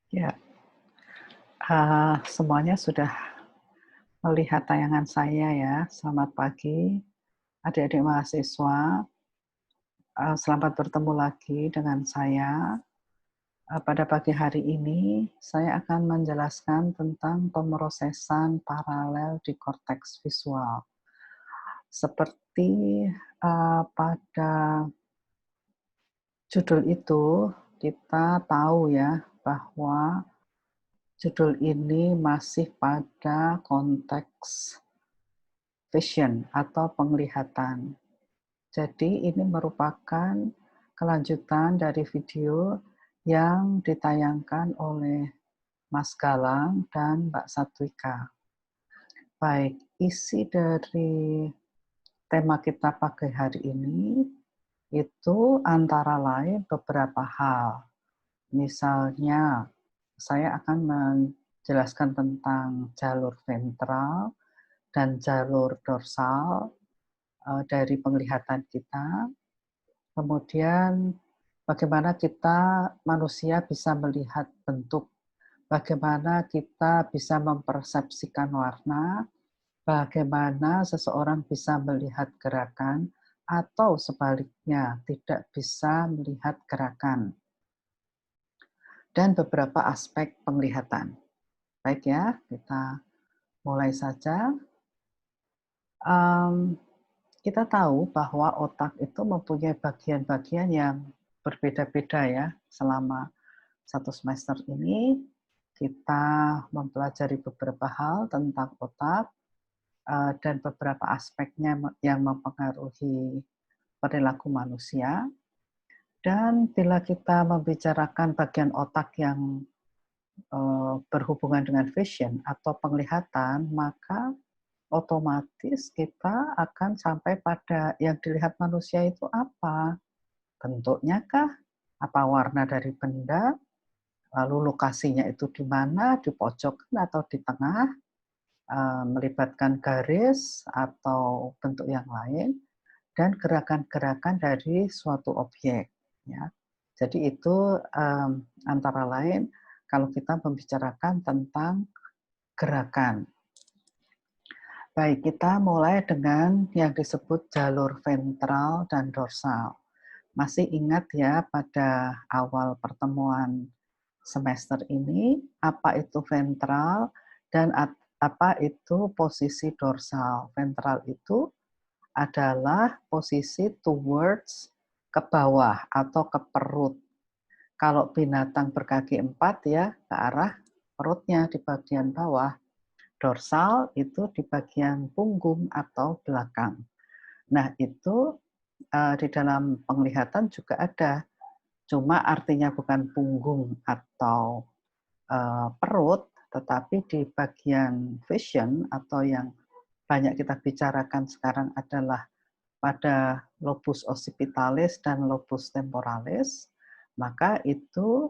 Ya, semuanya sudah melihat tayangan saya ya. Selamat pagi, adik-adik mahasiswa. Selamat bertemu lagi dengan saya. Pada pagi hari ini, saya akan menjelaskan tentang pemrosesan paralel di korteks visual. Seperti pada judul itu, kita tahu ya bahwa judul ini masih pada konteks vision atau penglihatan. Jadi ini merupakan kelanjutan dari video yang ditayangkan oleh Mas Galang dan Mbak Satwika. Baik, isi dari tema kita pagi hari ini itu antara lain beberapa hal. Misalnya, saya akan menjelaskan tentang jalur ventral dan jalur dorsal dari penglihatan kita. Kemudian bagaimana kita manusia bisa melihat bentuk, bagaimana kita bisa mempersepsikan warna, bagaimana seseorang bisa melihat gerakan, atau sebaliknya tidak bisa melihat gerakan, dan beberapa aspek penglihatan. Baik ya, kita mulai saja. Kita tahu bahwa otak itu mempunyai bagian-bagian yang berbeda-beda ya. Selama satu semester ini kita mempelajari beberapa hal tentang otak dan beberapa aspeknya yang mempengaruhi perilaku manusia. Dan bila kita membicarakan bagian otak yang berhubungan dengan vision atau penglihatan, maka otomatis kita akan sampai pada yang dilihat manusia itu apa? Bentuknya kah? Apa warna dari benda? Lalu lokasinya itu di mana? Di pojokan atau di tengah? Melibatkan garis atau bentuk yang lain? Dan gerakan-gerakan dari suatu objek. Ya. Jadi itu antara lain kalau kita membicarakan tentang gerakan. Baik, kita mulai dengan yang disebut jalur ventral dan dorsal. Masih ingat ya pada awal pertemuan semester ini, apa itu ventral dan apa itu posisi dorsal. Ventral itu adalah posisi towards ke bawah atau ke perut. Kalau binatang berkaki 4 ya ke arah perutnya di bagian bawah. Dorsal itu di bagian punggung atau belakang. Nah, itu di dalam penglihatan juga ada. Cuma artinya bukan punggung atau perut, tetapi di bagian vision atau yang banyak kita bicarakan sekarang adalah pada lobus occipitalis dan lobus temporalis, maka itu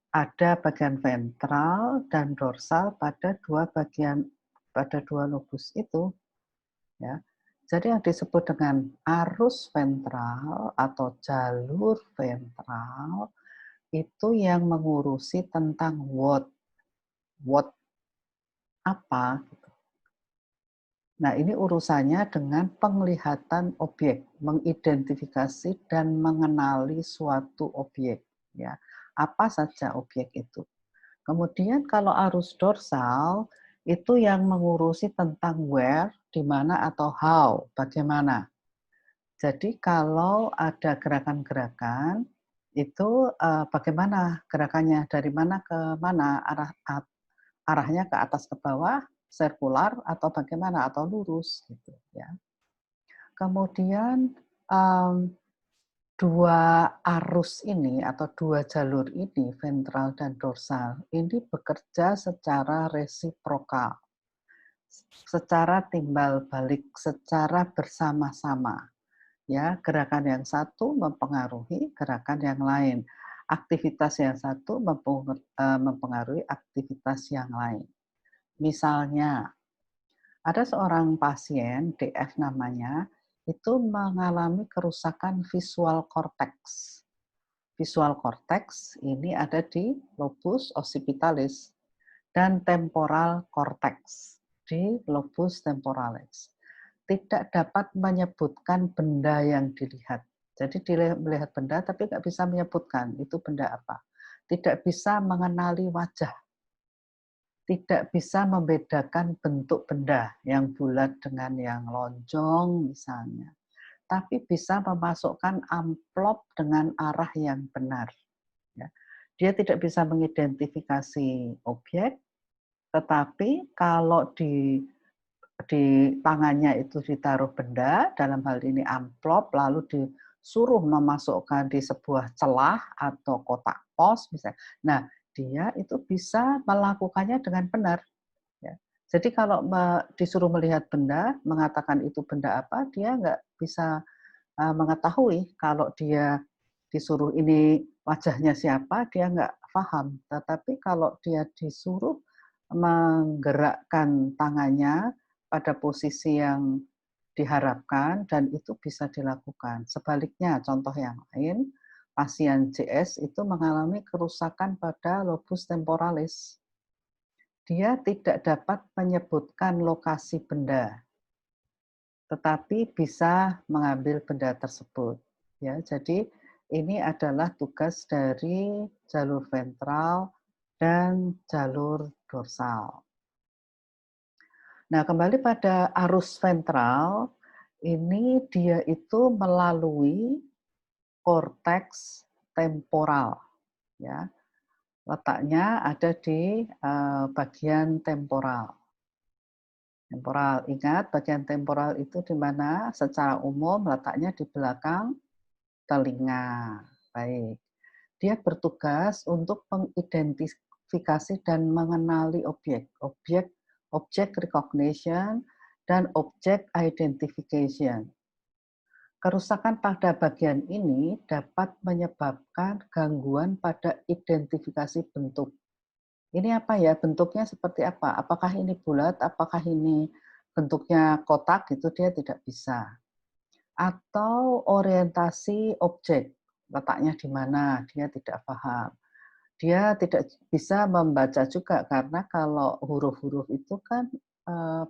ada bagian ventral dan dorsal pada dua lobus itu, ya. Jadi yang disebut dengan arus ventral atau jalur ventral itu yang mengurusi tentang what apa. Nah, ini urusannya dengan penglihatan objek, mengidentifikasi dan mengenali suatu objek, ya. Apa saja objek itu. Kemudian kalau arus dorsal itu yang mengurusi tentang where, di mana atau how, bagaimana. Jadi kalau ada gerakan-gerakan itu bagaimana gerakannya, dari mana ke mana, arahnya ke atas ke bawah, sirkular atau bagaimana, atau lurus gitu ya. Kemudian dua arus ini atau dua jalur ini, ventral dan dorsal, ini bekerja secara resiprokal, secara timbal balik, secara bersama-sama. Ya, gerakan yang satu mempengaruhi gerakan yang lain. Aktivitas yang satu mempengaruhi aktivitas yang lain. Misalnya, ada seorang pasien, DF namanya, itu mengalami kerusakan visual cortex. visual cortex ini ada di lobus occipitalis dan temporal cortex di lobus temporalis. Tidak dapat menyebutkan benda yang dilihat. Jadi melihat benda tapi nggak bisa menyebutkan itu benda apa. Tidak bisa mengenali wajah. Tidak bisa membedakan bentuk benda yang bulat dengan yang lonjong misalnya. Tapi bisa memasukkan amplop dengan arah yang benar. Ya. Dia tidak bisa mengidentifikasi objek, tetapi kalau di tangannya itu ditaruh benda, dalam hal ini amplop, lalu disuruh memasukkan di sebuah celah atau kotak pos, misalnya. Nah, dia itu bisa melakukannya dengan benar. Ya. Jadi kalau disuruh melihat benda, mengatakan itu benda apa, dia nggak bisa mengetahui. Kalau dia disuruh ini wajahnya siapa, dia nggak paham. Tetapi kalau dia disuruh menggerakkan tangannya pada posisi yang diharapkan, dan itu bisa dilakukan. Sebaliknya, contoh yang lain, pasien CS itu mengalami kerusakan pada lobus temporalis. Dia tidak dapat menyebutkan lokasi benda, tetapi bisa mengambil benda tersebut. Ya, jadi ini adalah tugas dari jalur ventral dan jalur dorsal. Nah, kembali pada arus ventral, ini dia itu melalui korteks temporal, ya. Letaknya ada di bagian temporal. Temporal, ingat bagian temporal itu di mana secara umum letaknya di belakang telinga. Baik. Dia bertugas untuk mengidentifikasi dan mengenali objek, object recognition dan object identification. Kerusakan pada bagian ini dapat menyebabkan gangguan pada identifikasi bentuk. Ini apa ya? Bentuknya seperti apa? Apakah ini bulat? Apakah ini bentuknya kotak? Itu dia tidak bisa. Atau orientasi objek, letaknya di mana? Dia tidak paham. Dia tidak bisa membaca juga karena kalau huruf-huruf itu kan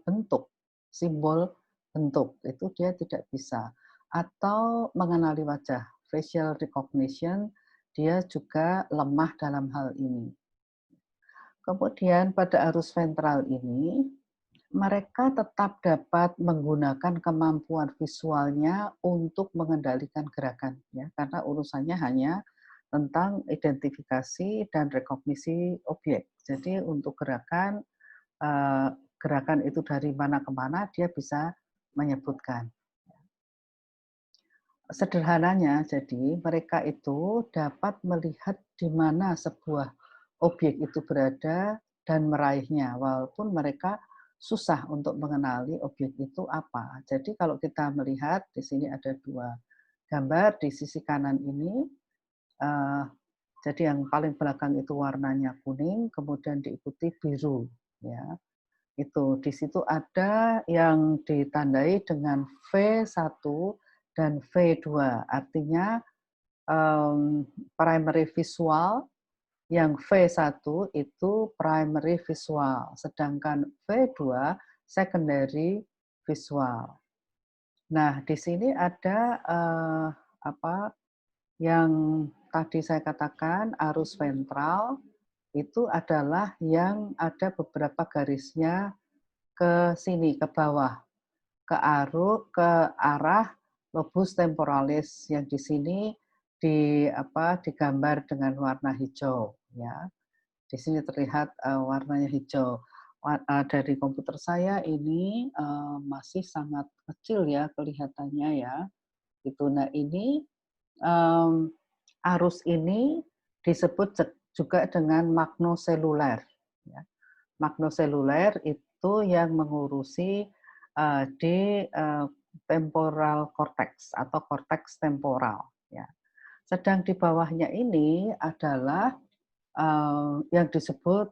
bentuk, simbol bentuk, itu dia tidak bisa. Atau mengenali wajah, facial recognition, dia juga lemah dalam hal ini. Kemudian pada arus ventral ini, mereka tetap dapat menggunakan kemampuan visualnya untuk mengendalikan gerakan, ya, karena urusannya hanya tentang identifikasi dan rekognisi objek. Jadi untuk gerakan, gerakan itu dari mana ke mana dia bisa menyebutkan. Sederhananya, jadi mereka itu dapat melihat di mana sebuah objek itu berada dan meraihnya, walaupun mereka susah untuk mengenali objek itu apa. Jadi kalau kita melihat di sini ada dua gambar di sisi kanan ini, jadi yang paling belakang itu warnanya kuning, kemudian diikuti biru, ya. Itu di situ ada yang ditandai dengan V1 dan V2, artinya primary visual, yang V1 itu primary visual, sedangkan V2 secondary visual. Nah, di sini ada yang tadi saya katakan arus ventral itu adalah yang ada beberapa garisnya ke sini, ke bawah, ke arah lobus temporalis yang di sini digambar dengan warna hijau, ya. Di sini terlihat warnanya hijau. Dari komputer saya ini masih sangat kecil ya kelihatannya ya. Itu. Nah, ini arus ini disebut juga dengan magnoseluler. Ya. Magnoseluler itu yang mengurusi di temporal cortex atau cortex temporal. Ya. Sedang di bawahnya ini adalah yang disebut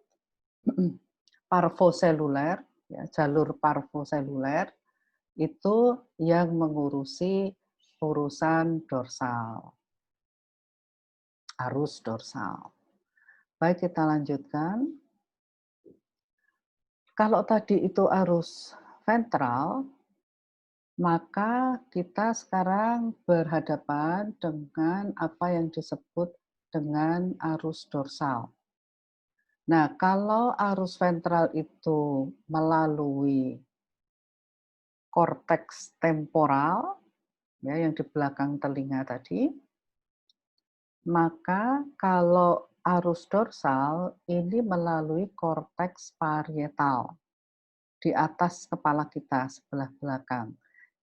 parvoseluler, ya, jalur parvoseluler itu yang mengurusi urusan dorsal. arus dorsal. Baik, kita lanjutkan. Kalau tadi itu arus ventral, maka kita sekarang berhadapan dengan apa yang disebut dengan arus dorsal. Nah, kalau arus ventral itu melalui korteks temporal, ya, yang di belakang telinga tadi, maka kalau arus dorsal ini melalui korteks parietal di atas kepala kita sebelah belakang.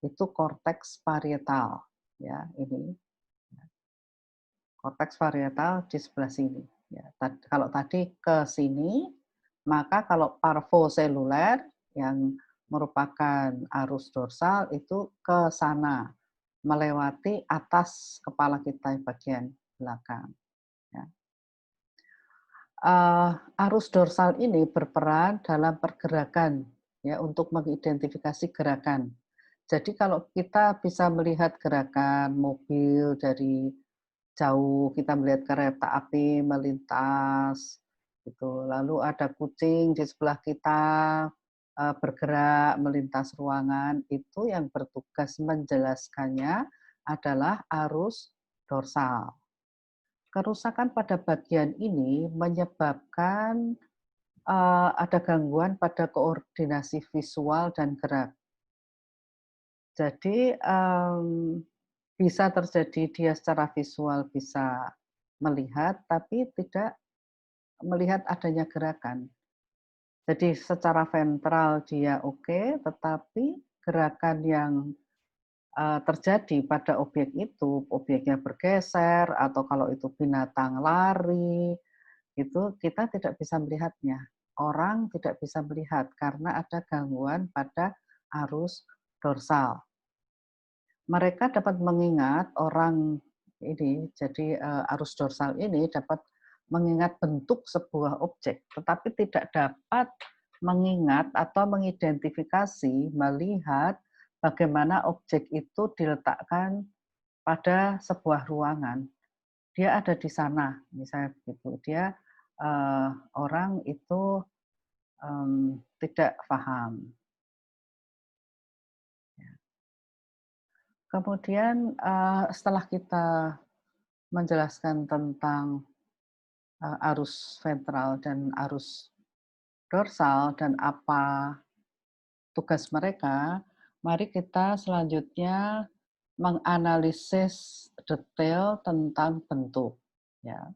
Itu korteks parietal, ya, ini. Korteks parietal di sebelah sini. Ya, kalau tadi ke sini, maka kalau parvoseluler yang merupakan arus dorsal itu ke sana, melewati atas kepala kita bagian belakang. Ya. Arus dorsal ini berperan dalam pergerakan, ya, untuk mengidentifikasi gerakan. Jadi kalau kita bisa melihat gerakan mobil dari jauh, kita melihat kereta api melintas, gitu. Lalu ada kucing di sebelah kita bergerak melintas ruangan, itu yang bertugas menjelaskannya adalah arus dorsal. Kerusakan pada bagian ini menyebabkan ada gangguan pada koordinasi visual dan gerak. Jadi bisa terjadi dia secara visual bisa melihat, tapi tidak melihat adanya gerakan. Jadi secara ventral dia oke, tetapi gerakan yang terjadi pada objek itu, objeknya bergeser atau kalau itu binatang lari, itu kita tidak bisa melihatnya. Orang tidak bisa melihat karena ada gangguan pada arus dorsal. Mereka dapat mengingat orang ini, jadi arus dorsal ini dapat mengingat bentuk sebuah objek, tetapi tidak dapat mengingat atau mengidentifikasi, melihat bagaimana objek itu diletakkan pada sebuah ruangan. Dia ada di sana, misalnya begitu. Dia orang itu tidak paham. Kemudian setelah kita menjelaskan tentang arus ventral dan arus dorsal dan apa tugas mereka, mari kita selanjutnya menganalisis detail tentang bentuk. Ya.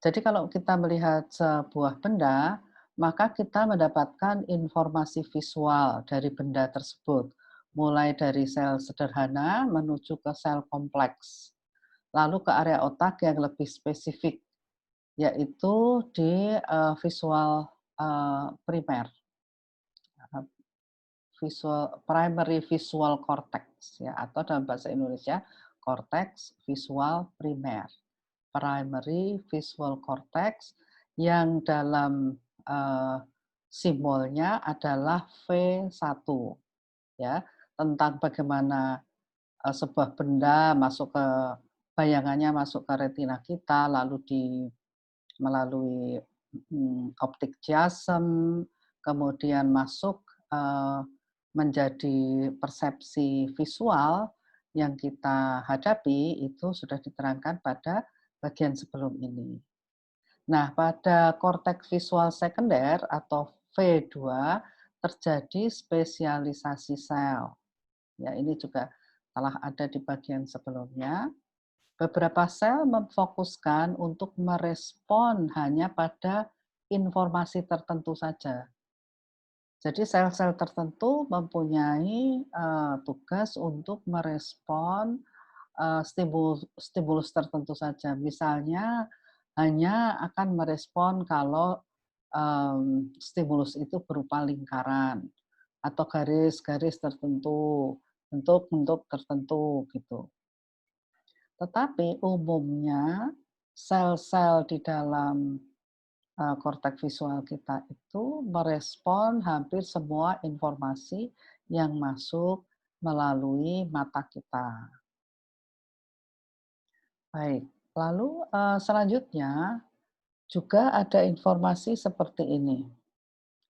Jadi kalau kita melihat sebuah benda, maka kita mendapatkan informasi visual dari benda tersebut, mulai dari sel sederhana menuju ke sel kompleks, lalu ke area otak yang lebih spesifik, yaitu di visual primer, primary visual cortex, ya, atau dalam bahasa Indonesia cortex visual primer. Primary visual cortex yang dalam simbolnya adalah V1, ya, tentang bagaimana sebuah benda masuk ke bayangannya masuk ke retina kita, lalu melalui optik chiasm, kemudian masuk menjadi persepsi visual yang kita hadapi, itu sudah diterangkan pada bagian sebelum ini. Nah, pada korteks visual sekunder atau V2 terjadi spesialisasi sel. Ya, ini juga telah ada di bagian sebelumnya. Beberapa sel memfokuskan untuk merespon hanya pada informasi tertentu saja. Jadi sel-sel tertentu mempunyai tugas untuk merespon stimulus tertentu saja. Misalnya hanya akan merespon kalau stimulus itu berupa lingkaran atau garis-garis tertentu, bentuk-bentuk tertentu gitu. Tetapi umumnya sel-sel di dalam korteks visual kita itu merespon hampir semua informasi yang masuk melalui mata kita. Baik. Lalu selanjutnya juga ada informasi seperti ini.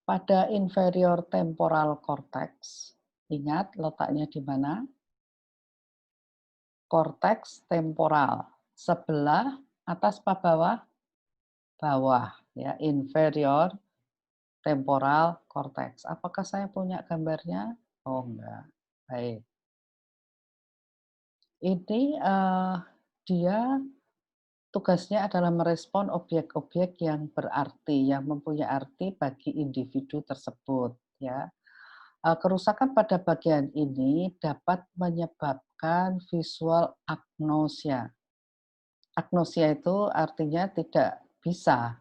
Pada inferior temporal cortex, ingat letaknya di mana? Korteks temporal, sebelah atas apa bawah? Bawah, ya, inferior temporal cortex. Apakah saya punya gambarnya? Oh, enggak. Baik. Ini dia tugasnya adalah merespon objek-objek yang berarti, yang mempunyai arti bagi individu tersebut, ya. Kerusakan pada bagian ini dapat menyebabkan visual agnosia. Agnosia itu artinya tidak bisa,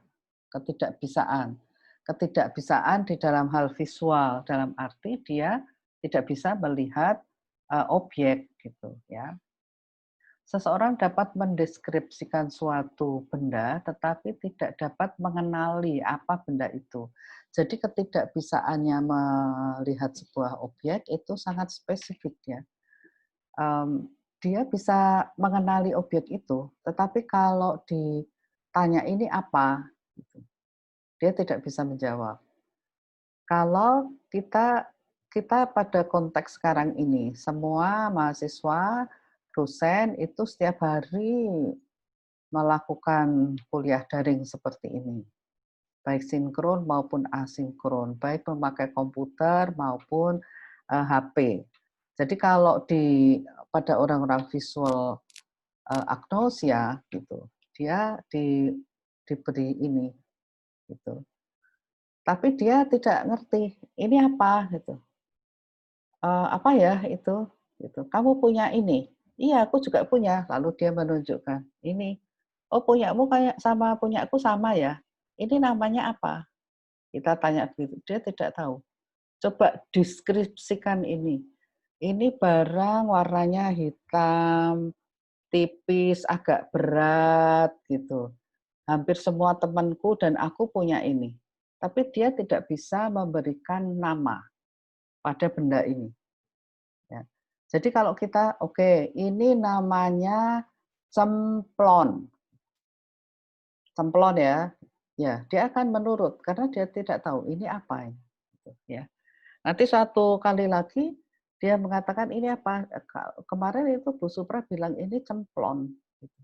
ketidakbisaan. Ketidakbisaan di dalam hal visual, dalam arti dia tidak bisa melihat objek gitu ya. Seseorang dapat mendeskripsikan suatu benda, tetapi tidak dapat mengenali apa benda itu. Jadi ketidakbisaannya melihat sebuah objek itu sangat spesifik ya. Dia bisa mengenali objek itu, tetapi kalau ditanya ini apa, gitu, dia tidak bisa menjawab. Kalau kita pada konteks sekarang ini, semua mahasiswa, dosen itu setiap hari melakukan kuliah daring seperti ini, baik sinkron maupun asinkron, baik memakai komputer maupun HP. Jadi kalau pada orang-orang visual agnosia gitu, dia diberi ini gitu. Tapi dia tidak ngerti ini apa gitu. Apa ya itu? Gitu. Kamu punya ini? Iya, aku juga punya. Lalu dia menunjukkan ini. Oh, punyamu kayak sama punyaku sama ya. Ini namanya apa? Kita tanya begitu, dia tidak tahu. Coba deskripsikan ini. Ini barang warnanya hitam, tipis, agak berat gitu. Hampir semua temanku dan aku punya ini. Tapi dia tidak bisa memberikan nama pada benda ini. Ya. Jadi kalau kita, oke, ini namanya cemplon. Cemplon ya. Ya, dia akan menurut karena dia tidak tahu ini apa ini. Gitu, ya. Nanti suatu kali lagi dia mengatakan ini apa? Kemarin itu Bu Supra bilang ini cemplon. Gitu.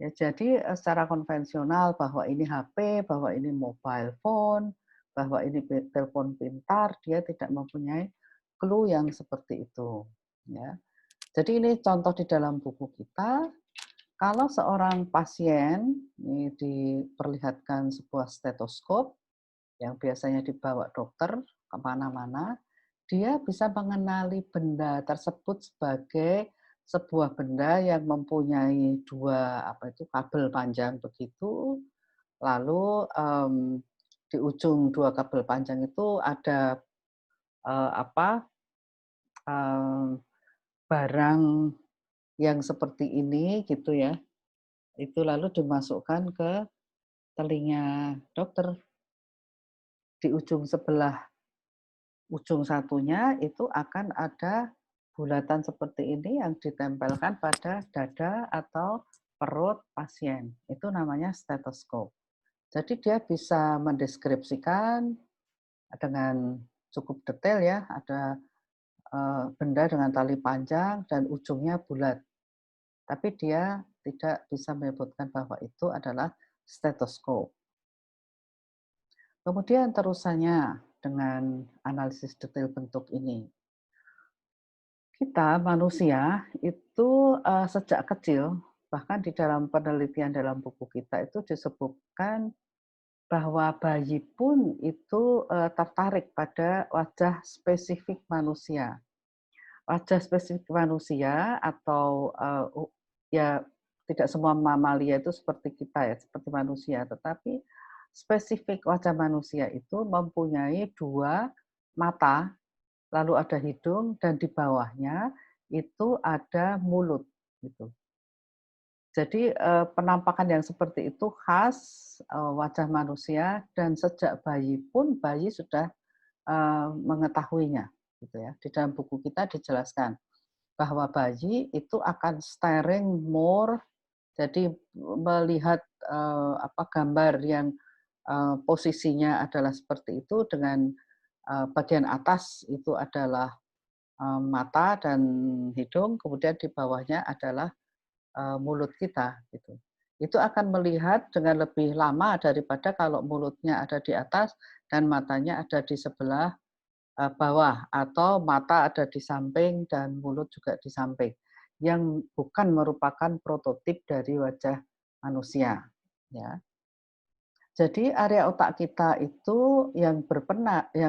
Ya, jadi secara konvensional bahwa ini HP, bahwa ini mobile phone, bahwa ini telepon pintar, dia tidak mempunyai clue yang seperti itu. Ya. Jadi ini contoh di dalam buku kita. Kalau seorang pasien ini diperlihatkan sebuah stetoskop yang biasanya dibawa dokter kemana-mana, dia bisa mengenali benda tersebut sebagai sebuah benda yang mempunyai dua kabel panjang begitu, lalu di ujung dua kabel panjang itu ada apa barang yang seperti ini gitu ya, itu lalu dimasukkan ke telinga dokter di ujung sebelah ujung satunya itu akan ada bulatan seperti ini yang ditempelkan pada dada atau perut pasien. Itu namanya stetoskop. Jadi dia bisa mendeskripsikan dengan cukup detail ya, ada benda dengan tali panjang dan ujungnya bulat. Tapi dia tidak bisa menyebutkan bahwa itu adalah stetoskop. Kemudian terusannya dengan analisis detail bentuk ini. Kita manusia itu sejak kecil, bahkan di dalam penelitian dalam buku kita itu disebutkan bahwa bayi pun itu tertarik pada wajah spesifik manusia. Wajah spesifik manusia atau ya tidak semua mamalia itu seperti kita ya, seperti manusia, tetapi spesifik wajah manusia itu mempunyai dua mata, lalu ada hidung, dan di bawahnya itu ada mulut. Gitu. Jadi penampakan yang seperti itu khas wajah manusia dan sejak bayi pun bayi sudah mengetahuinya. Gitu ya. Di dalam buku kita dijelaskan bahwa bayi itu akan staring more Jadi melihat gambar yang posisinya adalah seperti itu dengan bagian atas itu adalah mata dan hidung, kemudian di bawahnya adalah mulut kita gitu. Itu akan melihat dengan lebih lama daripada kalau mulutnya ada di atas dan matanya ada di sebelah bawah, atau mata ada di samping dan mulut juga di samping, yang bukan merupakan prototip dari wajah manusia, ya. Jadi area otak kita itu yang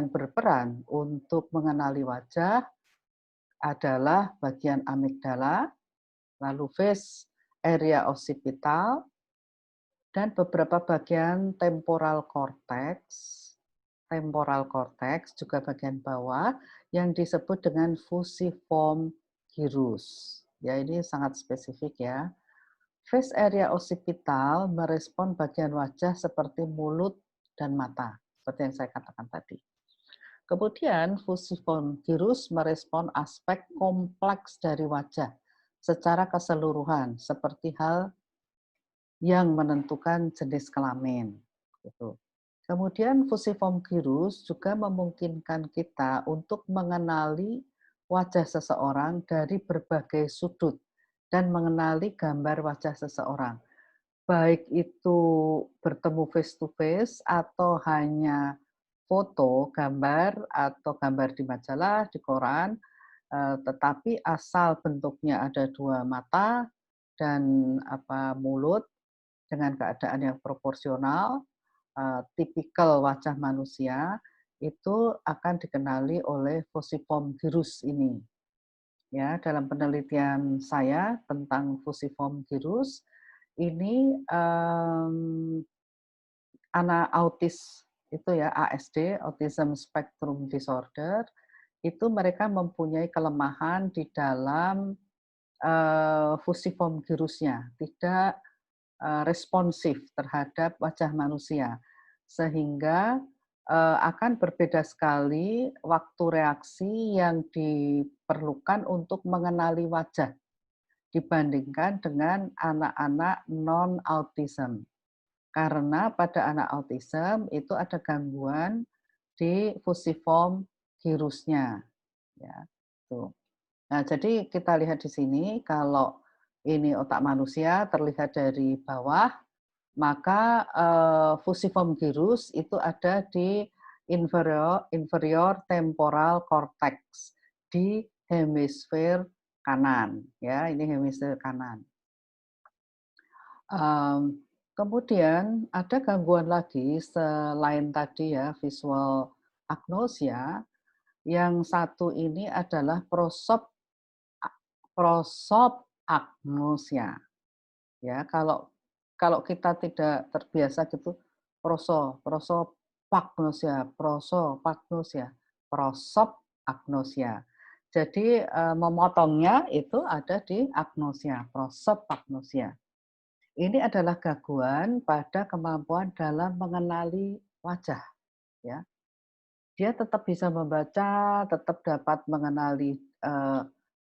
berperan untuk mengenali wajah adalah bagian amigdala, lalu face area occipital, dan beberapa bagian temporal cortex juga bagian bawah yang disebut dengan fusiform gyrus. Ya, ini sangat spesifik ya. Face area occipital merespon bagian wajah seperti mulut dan mata, seperti yang saya katakan tadi. Kemudian fusiform gyrus merespon aspek kompleks dari wajah secara keseluruhan, seperti hal yang menentukan jenis kelamin. Gitu. Kemudian fusiform gyrus juga memungkinkan kita untuk mengenali wajah seseorang dari berbagai sudut dan mengenali gambar wajah seseorang. Baik itu bertemu face to face atau hanya foto, gambar, atau gambar di majalah, di koran, tetapi asal bentuknya ada dua mata dan mulut dengan keadaan yang proporsional, tipikal wajah manusia, itu akan dikenali oleh fusiform gyrus ini. Ya, dalam penelitian saya tentang fusiform gyrus, ini anak autis itu ya, ASD, Autism Spectrum Disorder, itu mereka mempunyai kelemahan di dalam fusiform gyrusnya, tidak responsif terhadap wajah manusia, sehingga akan berbeda sekali waktu reaksi yang diperlukan untuk mengenali wajah dibandingkan dengan anak-anak non-autism. Karena pada anak autism itu ada gangguan di fusiform gyrusnya. Ya, tuh. Nah, jadi kita lihat di sini kalau ini otak manusia terlihat dari bawah, maka fusiform gyrus itu ada di inferior temporal cortex di hemisfer kanan, ya, ini hemisfer kanan. Kemudian ada gangguan lagi selain tadi ya visual agnosia, yang satu ini adalah prosopagnosia. Ya, kalau kita tidak terbiasa gitu prosopagnosia, prosopagnosia. Jadi memotongnya itu ada di agnosia, prosopagnosia. Ini adalah gangguan pada kemampuan dalam mengenali wajah, ya. Dia tetap bisa membaca, tetap dapat mengenali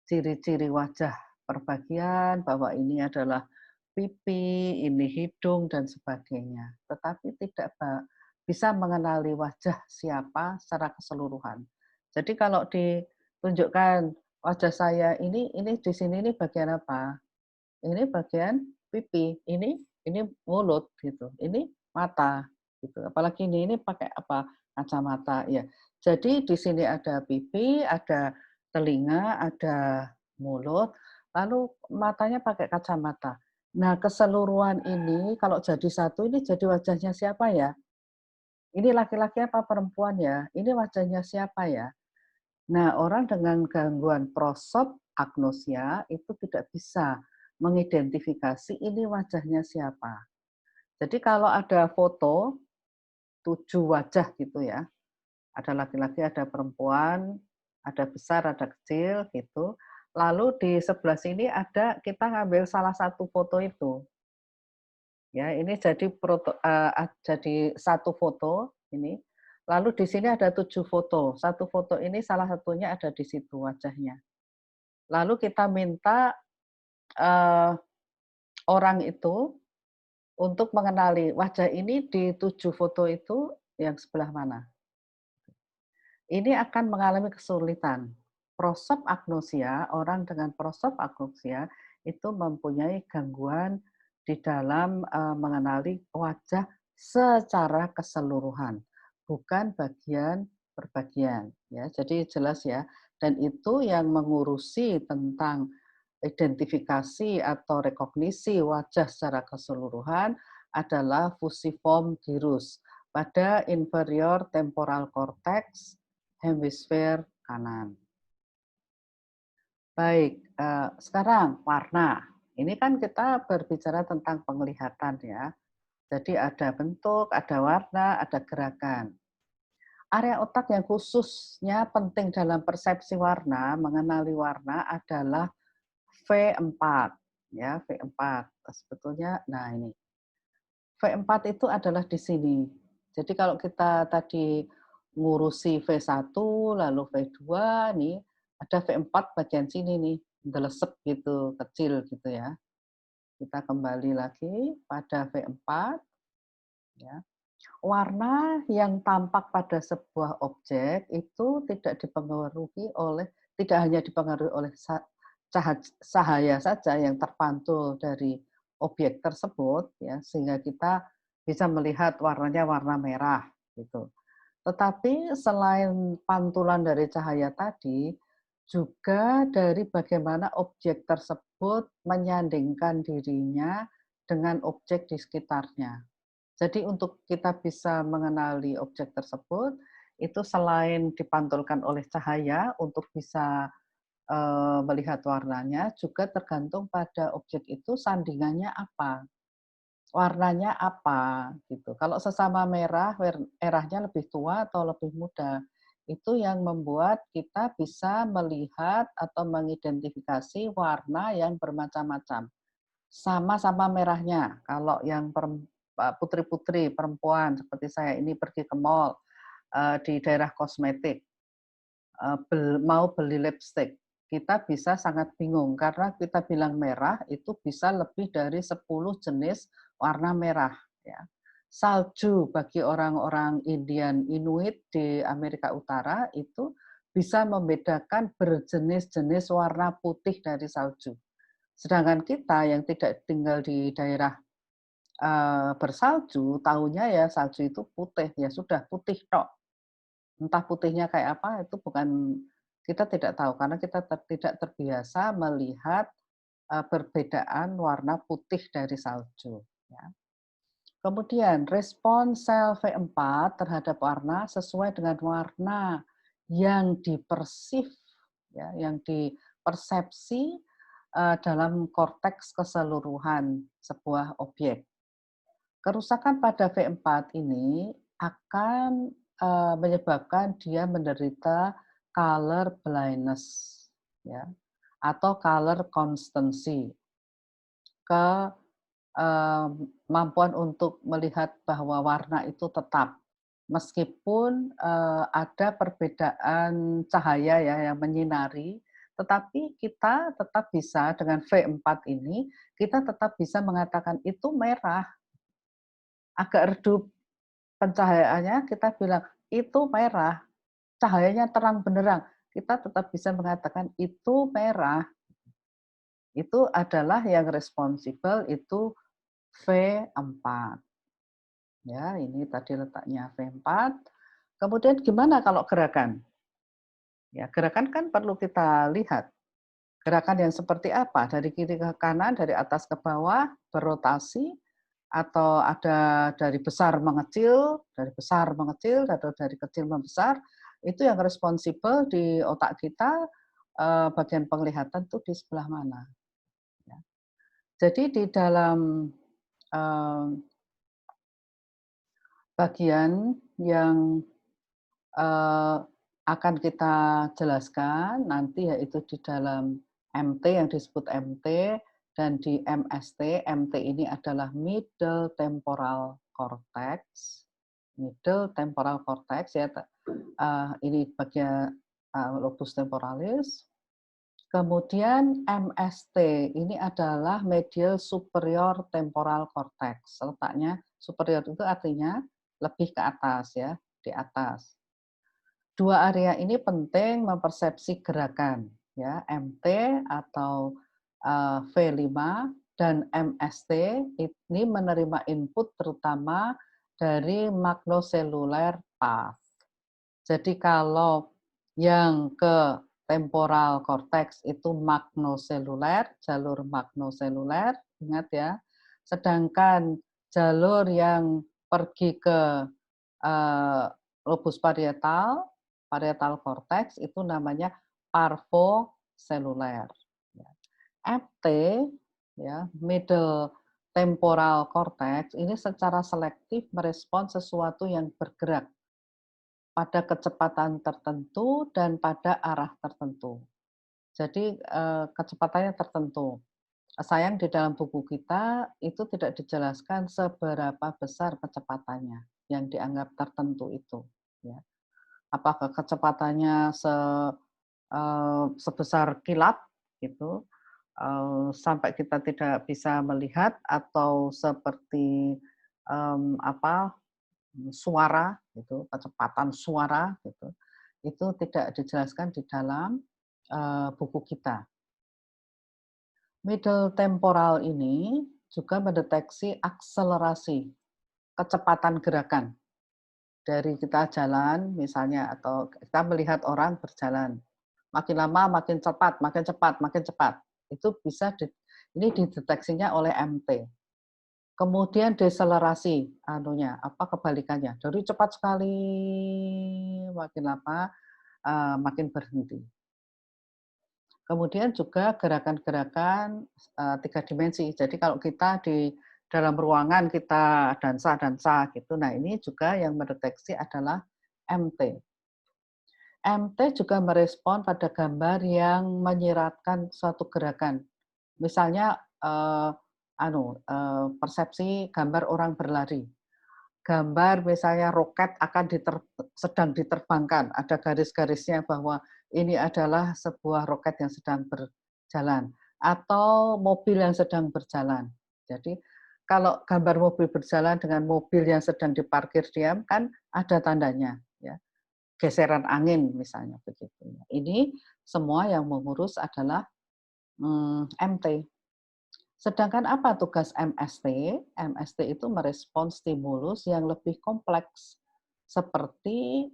ciri-ciri wajah per bagian, bahwa ini adalah pipi, ini hidung, dan sebagainya. Tetapi tidak bisa mengenali wajah siapa secara keseluruhan. Jadi kalau ditunjukkan wajah saya ini di sini ini bagian apa? Ini bagian pipi, ini mulut gitu, ini mata gitu. Apalagi ini pakai apa? Kacamata ya. Jadi di sini ada pipi, ada telinga, ada mulut, lalu matanya pakai kacamata. Nah, keseluruhan ini kalau jadi satu ini jadi wajahnya siapa ya? Ini laki-laki apa perempuan ya? Ini wajahnya siapa ya? Nah, orang dengan gangguan prosopagnosia itu tidak bisa mengidentifikasi ini wajahnya siapa. Jadi kalau ada foto 7 wajah gitu ya, ada laki-laki, ada perempuan, ada besar, ada kecil gitu. Lalu di sebelah sini ada kita ngambil salah satu foto itu. Ya, ini jadi satu foto ini. Lalu di sini ada 7 foto. Satu foto ini salah satunya ada di situ wajahnya. Lalu kita minta orang itu untuk mengenali wajah ini di 7 foto itu yang sebelah mana. Ini akan mengalami kesulitan. Prosopagnosia, orang dengan prosopagnosia itu mempunyai gangguan di dalam mengenali wajah secara keseluruhan, bukan bagian per bagian. Ya, jadi jelas ya. Dan itu yang mengurusi tentang identifikasi atau rekognisi wajah secara keseluruhan adalah fusiform gyrus pada inferior temporal cortex hemisfer kanan. Baik, sekarang warna. Ini kan kita berbicara tentang penglihatan ya. Jadi ada bentuk, ada warna, ada gerakan. Area otak yang khususnya penting dalam persepsi warna, mengenali warna adalah V4 ya, V4. Sebetulnya nah ini. V4 itu adalah di sini. Jadi kalau kita tadi ngurusi V1 lalu V2 nih, ada V4 bagian sini nih, delesep gitu, kecil gitu ya. Kita kembali lagi pada V4 ya. Warna yang tampak pada sebuah objek itu tidak hanya dipengaruhi oleh cahaya saja yang terpantul dari objek tersebut ya, sehingga kita bisa melihat warnanya warna merah gitu. Tetapi selain pantulan dari cahaya tadi, juga dari bagaimana objek tersebut menyandingkan dirinya dengan objek di sekitarnya. Jadi untuk kita bisa mengenali objek tersebut, itu selain dipantulkan oleh cahaya untuk bisa melihat warnanya, juga tergantung pada objek itu sandingannya apa, warnanya apa, gitu. Kalau sesama merah, merahnya lebih tua atau lebih muda, itu yang membuat kita bisa melihat atau mengidentifikasi warna yang bermacam-macam. Sama-sama merahnya. Kalau yang putri-putri perempuan seperti saya ini pergi ke mall di daerah kosmetik, mau beli lipstick, kita bisa sangat bingung karena kita bilang merah itu bisa lebih dari 10 jenis warna merah ya. Salju bagi orang-orang Indian Inuit di Amerika Utara itu bisa membedakan berjenis-jenis warna putih dari salju. Sedangkan kita yang tidak tinggal di daerah bersalju, tahunya ya salju itu putih, ya sudah putih tok. Entah putihnya kayak apa itu bukan, kita tidak tahu karena kita tidak terbiasa melihat perbedaan warna putih dari salju. Ya. Kemudian respon sel V4 terhadap warna sesuai dengan warna yang dipersif, ya, yang dipersepsi dalam korteks keseluruhan sebuah objek. Kerusakan pada V4 ini akan menyebabkan dia menderita color blindness ya, atau color constancy, kemampuan untuk melihat bahwa warna itu tetap meskipun ada perbedaan cahaya ya yang menyinari, tetapi kita tetap bisa dengan V4 ini kita tetap bisa mengatakan itu merah, agak redup pencahayaannya kita bilang itu merah, cahayanya terang benderang, kita tetap bisa mengatakan itu merah. Itu adalah yang responsibel itu V4. Ya, ini tadi letaknya V4. Kemudian gimana kalau gerakan? Ya, gerakan kan perlu kita lihat. Gerakan yang seperti apa? Dari kiri ke kanan, dari atas ke bawah, berotasi, atau ada dari besar mengecil, atau dari kecil membesar, itu yang responsibel di otak kita, bagian penglihatan itu di sebelah mana. Ya. Jadi di dalam bagian yang akan kita jelaskan nanti yaitu di dalam MT yang disebut MT dan di MST. MT ini adalah middle temporal cortex. Middle temporal cortex ya. Ini bagian lobus temporalis. Kemudian MST ini adalah medial superior temporal cortex. Letaknya superior itu artinya lebih ke atas ya, di atas. Dua area ini penting mempersepsi gerakan ya, MT atau V5 dan MST ini menerima input terutama dari magnocellular path. Jadi kalau yang ke temporal cortex itu magnoseluler, jalur magnoseluler, ingat ya. Sedangkan jalur yang pergi ke lobus parietal, parietal cortex itu namanya parvoseluler. MT ya, middle temporal cortex ini secara selektif merespons sesuatu yang bergerak pada kecepatan tertentu dan pada arah tertentu. Jadi kecepatannya tertentu. Sayang di dalam buku kita itu tidak dijelaskan seberapa besar kecepatannya yang dianggap tertentu itu. Ya. Apakah kecepatannya sebesar kilat gitu sampai kita tidak bisa melihat atau seperti suara gitu, kecepatan suara gitu, itu tidak dijelaskan di dalam buku kita. Middle temporal ini juga mendeteksi akselerasi, kecepatan gerakan dari kita jalan misalnya atau kita melihat orang berjalan. Makin lama makin cepat, makin cepat, makin cepat. Itu bisa ini dideteksinya oleh MT. Kemudian deselerasi, kebalikannya. Dari cepat sekali, makin lama makin berhenti. Kemudian juga gerakan-gerakan tiga dimensi. Jadi kalau kita di dalam ruangan kita dansa gitu, nah ini juga yang mendeteksi adalah MT. MT juga merespon pada gambar yang menyiratkan suatu gerakan. Misalnya persepsi gambar orang berlari. Gambar misalnya roket akan sedang diterbangkan, ada garis-garisnya bahwa ini adalah sebuah roket yang sedang berjalan atau mobil yang sedang berjalan. Jadi kalau gambar mobil berjalan dengan mobil yang sedang diparkir diam kan ada tandanya ya. Geseran angin misalnya begitu. Ini semua yang mengurus adalah MT. Sedangkan apa tugas MST? MST itu merespons stimulus yang lebih kompleks, seperti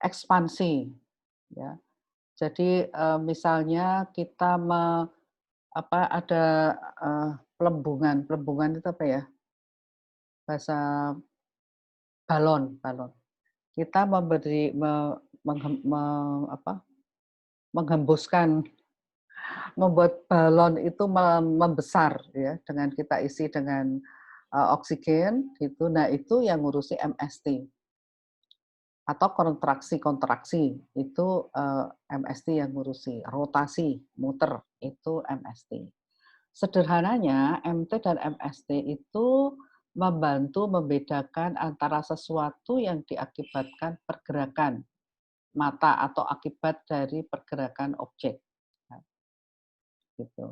ekspansi. Ya. Jadi misalnya kita ada pelembungan itu apa ya? Bahasa balon. Kita menghembuskan, membuat balon itu membesar ya dengan kita isi dengan oksigen gitu. Nah, itu yang ngurusi MST. Atau kontraksi itu MST yang ngurusi. Rotasi, muter itu MST. Sederhananya MT dan MST itu membantu membedakan antara sesuatu yang diakibatkan pergerakan mata atau akibat dari pergerakan objek. Gitu.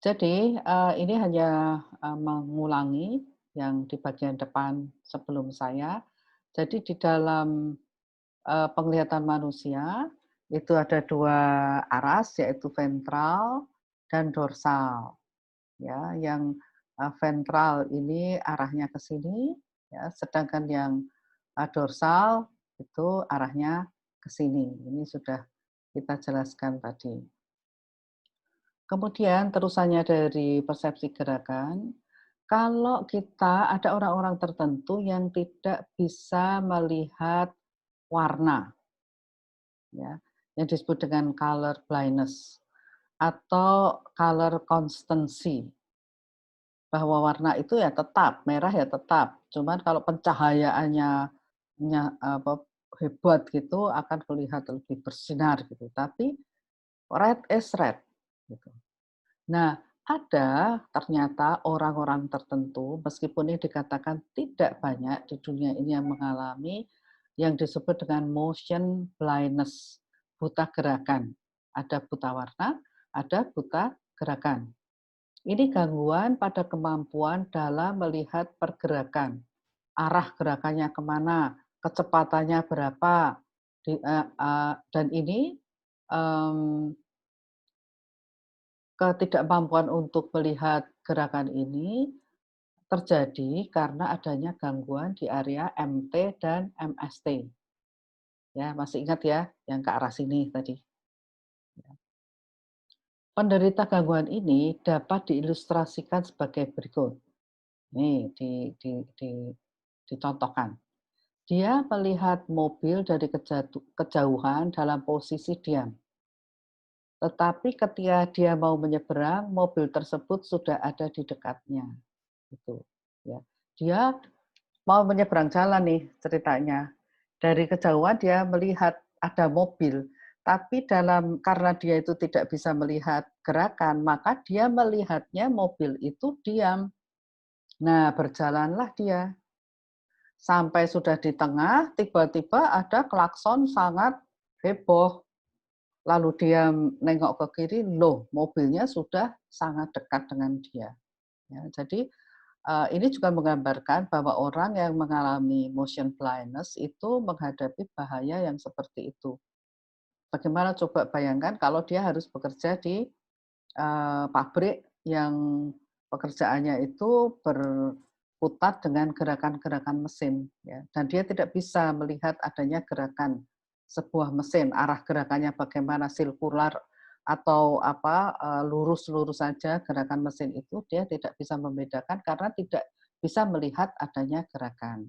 Jadi ini hanya mengulangi yang di bagian depan sebelum saya. Jadi di dalam penglihatan manusia itu ada dua aras, yaitu ventral dan dorsal. Ya, yang ventral ini arahnya ke sini, ya, sedangkan yang dorsal itu arahnya ke sini. Ini sudah kita jelaskan tadi. Kemudian terusannya dari persepsi gerakan, kalau kita ada orang-orang tertentu yang tidak bisa melihat warna, ya, yang disebut dengan color blindness atau color constancy, bahwa warna itu ya tetap, merah ya tetap, cuman kalau pencahayaannya hebat gitu akan kelihatan lebih bersinar gitu, tapi red is red gitu. Nah, ada ternyata orang-orang tertentu, meskipun ini dikatakan tidak banyak di dunia ini yang mengalami yang disebut dengan motion blindness, buta gerakan. Ada buta warna, ada buta gerakan. Ini gangguan pada kemampuan dalam melihat pergerakan, arah gerakannya kemana, kecepatannya berapa, dan ini ketidakmampuan untuk melihat gerakan ini terjadi karena adanya gangguan di area MT dan MST. Ya, masih ingat ya yang ke arah sini tadi. Penderita gangguan ini dapat diilustrasikan sebagai berikut. Nih, dicontohkan. Dia melihat mobil dari kejauhan dalam posisi diam. Tetapi ketika dia mau menyeberang, mobil tersebut sudah ada di dekatnya. Gitu. Ya. Dia mau menyeberang jalan nih ceritanya. Dari kejauhan dia melihat ada mobil, tapi karena dia itu tidak bisa melihat gerakan, maka dia melihatnya mobil itu diam. Nah, berjalanlah dia. Sampai sudah di tengah, tiba-tiba ada klakson sangat heboh. Lalu dia nengok ke kiri, loh mobilnya sudah sangat dekat dengan dia. Ya, jadi ini juga menggambarkan bahwa orang yang mengalami motion blindness itu menghadapi bahaya yang seperti itu. Bagaimana coba bayangkan kalau dia harus bekerja di pabrik yang pekerjaannya itu berkutat dengan gerakan-gerakan mesin, ya, dan dia tidak bisa melihat adanya gerakan sebuah mesin, arah gerakannya bagaimana, sirkular atau lurus-lurus saja gerakan mesin itu dia tidak bisa membedakan karena tidak bisa melihat adanya gerakan.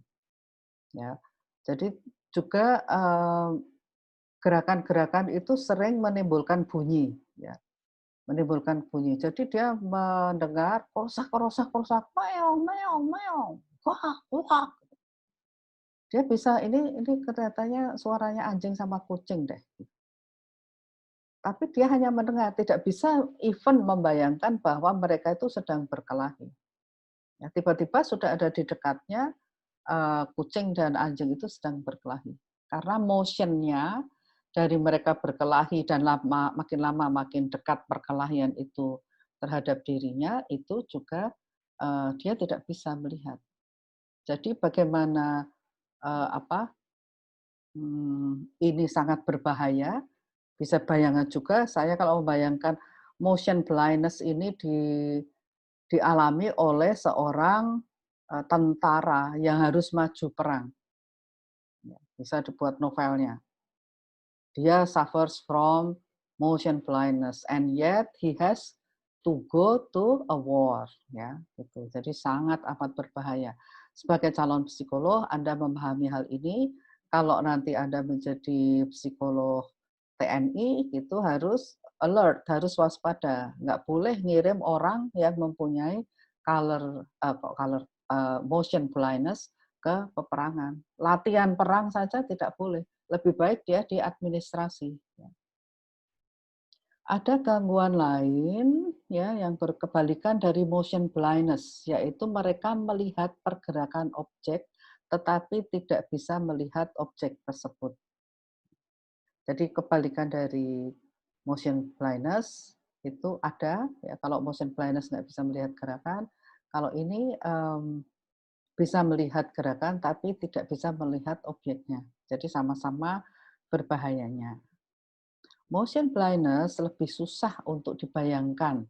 Ya, jadi juga gerakan-gerakan itu sering menimbulkan bunyi, ya, menimbulkan bunyi. Jadi dia mendengar kosak, meong, meong, meong, kuak, kuak. Dia bisa ini kelihatannya suaranya anjing sama kucing deh. Tapi dia hanya mendengar, tidak bisa even membayangkan bahwa mereka itu sedang berkelahi. Ya, tiba-tiba sudah ada di dekatnya kucing dan anjing itu sedang berkelahi. Karena motionnya dari mereka berkelahi dan makin lama makin dekat perkelahian itu terhadap dirinya, itu juga dia tidak bisa melihat. Jadi bagaimana ini sangat berbahaya, bisa bayangan juga saya kalau membayangkan motion blindness ini dialami oleh seorang tentara yang harus maju perang. Ya, bisa dibuat novelnya. Dia suffers from motion blindness and yet he has to go to a war, ya, gitu. Jadi sangat amat berbahaya. Sebagai calon psikolog, Anda memahami hal ini. Kalau nanti Anda menjadi psikolog TNI, itu harus alert, harus waspada. Nggak boleh ngirim orang yang mempunyai motion blindness ke peperangan. Latihan perang saja tidak boleh. Lebih baik dia di administrasi. Ada gangguan lain ya yang berkebalikan dari motion blindness, yaitu mereka melihat pergerakan objek tetapi tidak bisa melihat objek tersebut. Jadi kebalikan dari motion blindness itu ada, ya, kalau motion blindness nggak bisa melihat gerakan, kalau ini bisa melihat gerakan tapi tidak bisa melihat objeknya. Jadi sama-sama berbahayanya. Motion blindness lebih susah untuk dibayangkan.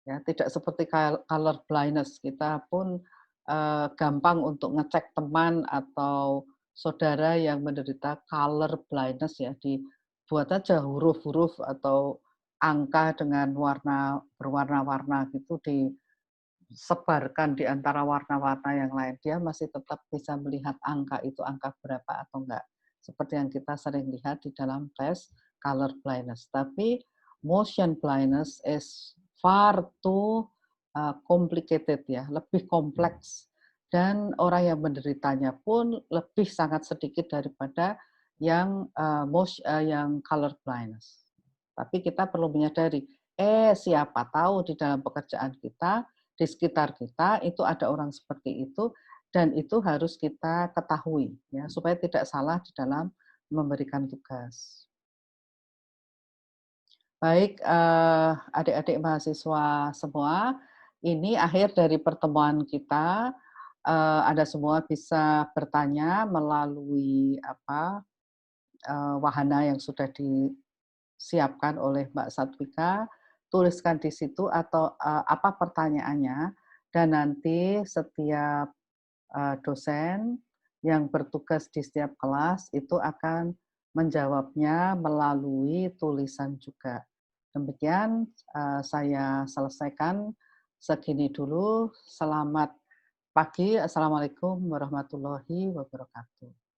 Ya, tidak seperti color blindness. Kita pun gampang untuk ngecek teman atau saudara yang menderita color blindness, ya, dibuat aja huruf-huruf atau angka dengan warna berwarna-warna gitu disebarkan di antara warna-warna yang lain. Dia masih tetap bisa melihat angka itu angka berapa atau enggak. Seperti yang kita sering lihat di dalam tes color blindness. Tapi motion blindness is far too complicated, ya, lebih kompleks, dan orang yang menderitanya pun lebih sangat sedikit daripada yang yang color blindness. Tapi kita perlu menyadari, siapa tahu di dalam pekerjaan kita, di sekitar kita itu ada orang seperti itu dan itu harus kita ketahui ya supaya tidak salah di dalam memberikan tugas. Baik, adik-adik mahasiswa semua, ini akhir dari pertemuan kita. Anda semua bisa bertanya melalui wahana yang sudah disiapkan oleh Mbak Satwika, tuliskan di situ atau apa pertanyaannya, dan nanti setiap dosen yang bertugas di setiap kelas itu akan menjawabnya melalui tulisan juga. Demikian saya selesaikan segini dulu. Selamat pagi. Assalamualaikum warahmatullahi wabarakatuh.